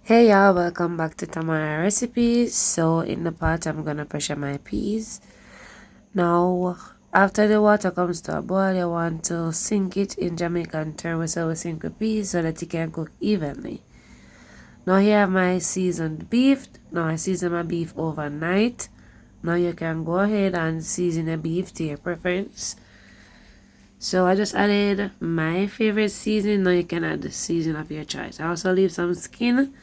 Hey y'all, welcome back to Tamara Recipes. So in the pot I'm gonna pressure my peas. Now after the water comes to a boil, you want to sink it in Jamaican terms, so we sink the peas so that it can cook evenly. Now here I have my seasoned beef. Now I season my beef overnight. Now you can go ahead and season the beef to your preference. So I just added my favorite seasoning. Now you can add the seasoning of your choice. I also leave some skin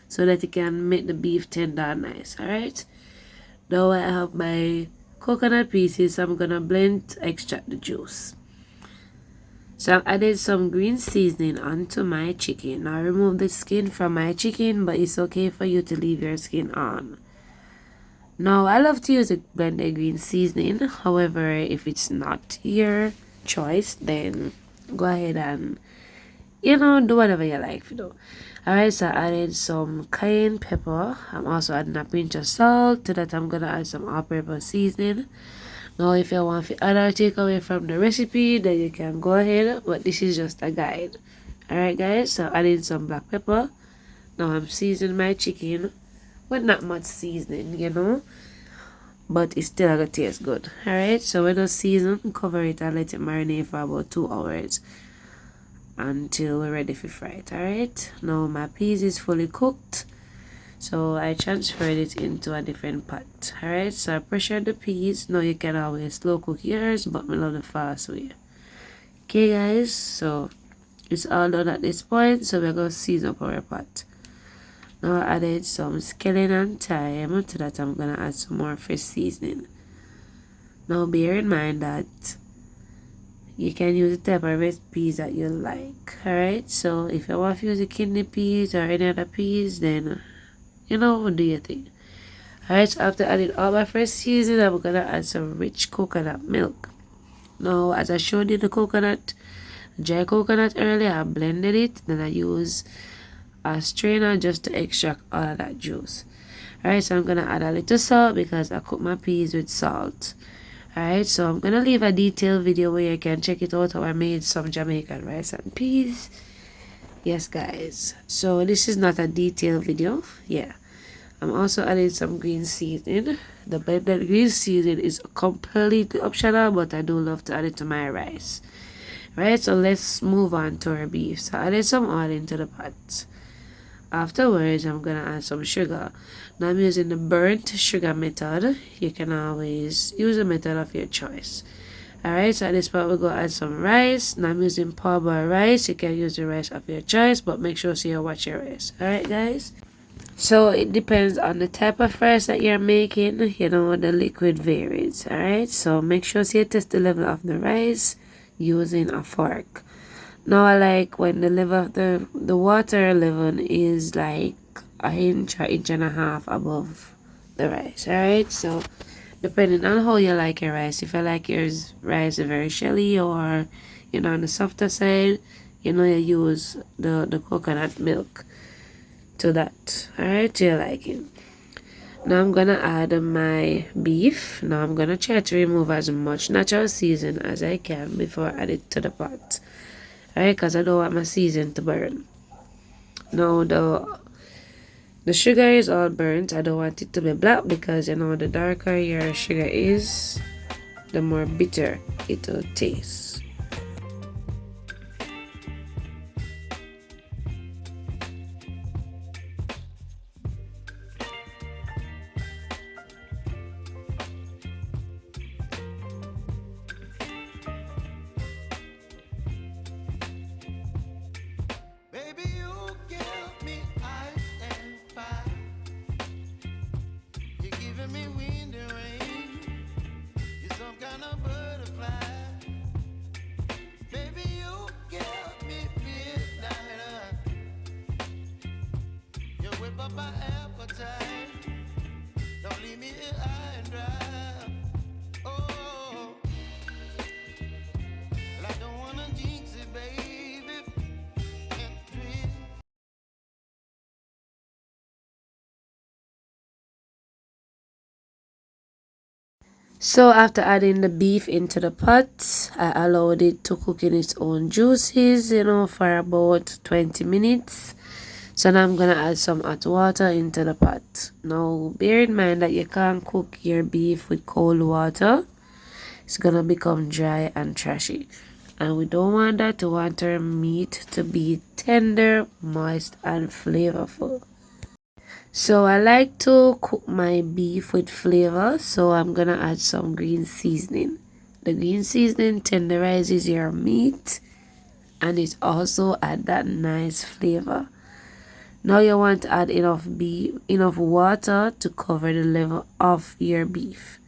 so that you can make the beef tender and nice. Alright. Now I have my coconut pieces. So I'm gonna blend to extract the juice. So I added some green seasoning onto my chicken. Now I remove the skin from my chicken, but it's okay for you to leave your skin on. Now I love to use a blended green seasoning. However, if it's not your choice, then go ahead and do whatever you like to do. Alright, so I added some cayenne pepper. I'm also adding a pinch of salt. To that I'm gonna add some all-purpose seasoning. Now if you want to add or take away from the recipe, then you can go ahead, but this is just a guide. Alright guys, so adding some black pepper. Now I'm seasoning my chicken with not much seasoning, but it still gonna taste good. Alright, so when it's seasoned, cover it and let it marinate for about 2 hours until we're ready for fry it. Alright, now my peas is fully cooked, so I transferred it into a different pot. Alright, so I pressured the peas. Now you can always slow cook yours, but I love the fast way. Okay guys, so it's all done at this point, so we're gonna season up our pot. Now I added some scallion and thyme. To that I'm gonna add some more fresh seasoning. Now bear in mind that you can use the type of red peas that you like. Alright, so if you want to use the kidney peas or any other peas, then do your thing. Alright, so after adding all my fresh seasoning, I'm gonna add some rich coconut milk. Now as I showed you the dry coconut earlier, I blended it, then I use a strainer just to extract all of that juice. Alright, so I'm gonna add a little salt because I cook my peas with salt. Alright, so I'm gonna leave a detailed video where you can check it out how I made some Jamaican rice and peas. Yes guys, so this is not a detailed video. Yeah, I'm also adding some green seasoning. The blended green seasoning is completely optional, but I do love to add it to my rice. Right, so let's move on to our beef. So I added some oil into the pot. Afterwards, I'm gonna add some sugar. Now I'm using the burnt sugar method. You can always use a method of your choice. Alright, so at this point we're gonna add some rice. Now I'm using parboiled rice. You can use the rice of your choice, but make sure you watch your rice. Alright guys? So it depends on the type of rice that you're making. The liquid varies. Alright, so make sure you test the level of the rice using a fork. Now I like when the level of the water level is like an inch or inch and a half above the rice. Alright, so depending on how you like your rice, if you like your rice very shelly or on the softer side, you use the coconut milk to that. Alright, to your liking. Now I'm gonna add my beef. Now I'm gonna try to remove as much natural season as I can before I add it to the pot. Alright, because I don't want my season to burn. Now the sugar is all burnt. I don't want it to be black because the darker your sugar is, the more bitter it will taste. So after adding the beef into the pot, I allowed it to cook in its own juices, for about 20 minutes. So now I'm gonna add some hot water into the pot. Now bear in mind that you can't cook your beef with cold water. It's gonna become dry and trashy, and we don't want that. We want our meat to be tender, moist, and flavorful. So I like to cook my beef with flavor, so I'm gonna add some green seasoning. The green seasoning tenderizes your meat and it also add that nice flavor. Now you want to add enough water to cover the level of your beef.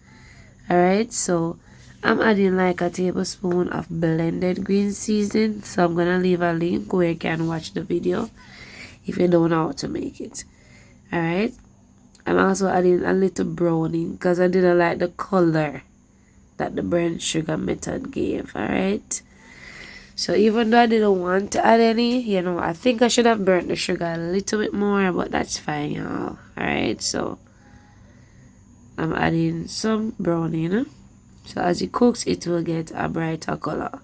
Alright, so I'm adding like a tablespoon of blended green seasoning. So I'm gonna leave a link where you can watch the video if you don't know how to make it. Alright, I'm also adding a little browning because I didn't like the color that the burnt sugar method gave. Alright, so even though I didn't want to add any, you know, I think I should have burnt the sugar a little bit more, but that's fine, y'all. Alright, so I'm adding some browning. So as it cooks, it will get a brighter color.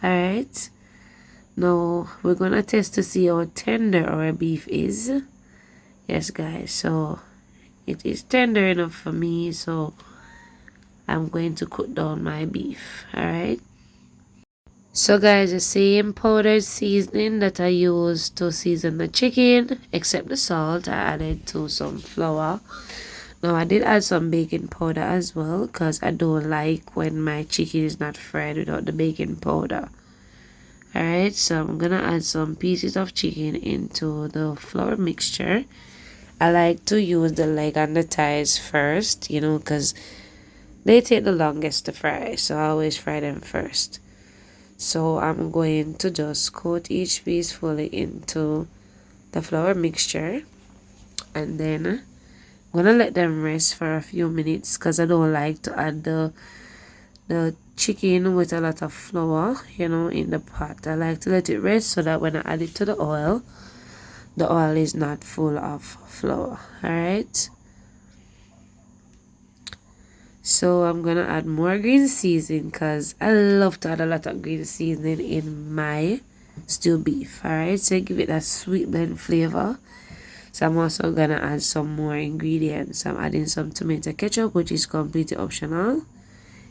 Alright, now we're gonna test to see how tender our beef is. Yes guys, so it is tender enough for me, so I'm going to cook down my beef. Alright, so guys, the same powdered seasoning that I used to season the chicken, except the salt, I added to some flour. Now I did add some baking powder as well because I don't like when my chicken is not fried without the baking powder. Alright, so I'm gonna add some pieces of chicken into the flour mixture. I like to use the leg and the thighs first, you know, because they take the longest to fry, so I always fry them first. So I'm going to just coat each piece fully into the flour mixture, and then I'm gonna let them rest for a few minutes because I don't like to add the chicken with a lot of flour, you know, in the pot. I like to let it rest so that when I add it to the oil is not full of flour. Alright, so I'm gonna add more green seasoning because I love to add a lot of green seasoning in my stew beef. Alright, so give it that sweet blend flavor. So I'm also gonna add some more ingredients. I'm adding some tomato ketchup, which is completely optional.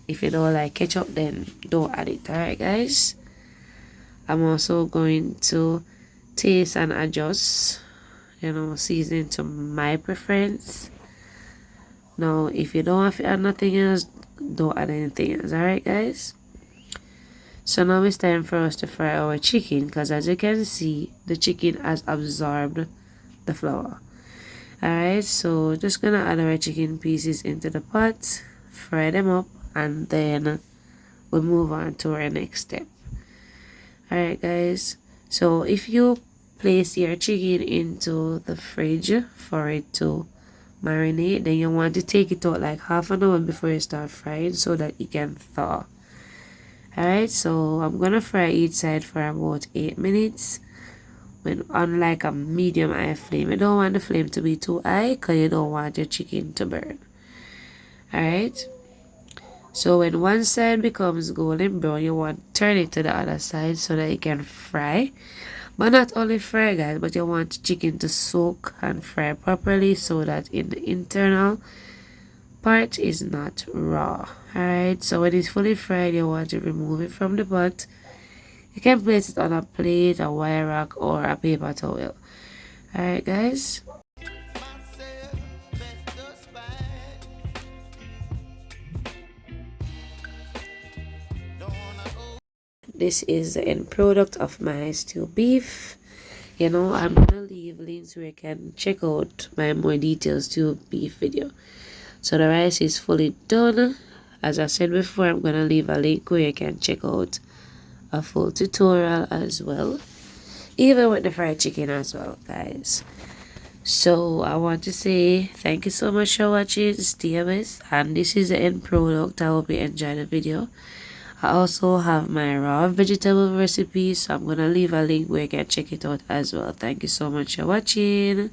If you don't like ketchup, then don't add it. Alright guys, I'm also going to taste and adjust, you know, seasoning to my preference. Now if you don't have to add nothing else, don't add anything else. Alright guys, so now it's time for us to fry our chicken because as you can see, the chicken has absorbed the flour. Alright, so just gonna add our chicken pieces into the pot, fry them up, and then we'll move on to our next step. Alright guys, so if you place your chicken into the fridge for it to marinate, then you want to take it out like half an hour before you start frying so that it can thaw. Alright, so I'm gonna fry each side for about 8 minutes on like a medium high flame. You don't want the flame to be too high because you don't want your chicken to burn. Alright, so when one side becomes golden brown, you want to turn it to the other side so that it can fry. But not only fry guys, but you want the chicken to soak and fry properly so that in the internal part is not raw. Alright, so when it's fully fried, you want to remove it from the pot. You can place it on a plate, a wire rack, or a paper towel. Alright guys, this is the end product of my stew beef. You know, I'm gonna leave links where you can check out my more detailed stew beef video. So the rice is fully done. As I said before, I'm gonna leave a link where you can check out a full tutorial as well, even with the fried chicken as well guys. So I want to say thank you so much for watching. Stay with, and this is the end product. I hope you enjoyed the video. I also have my raw vegetable recipe, so I'm gonna leave a link where you can check it out as well. Thank you so much for watching.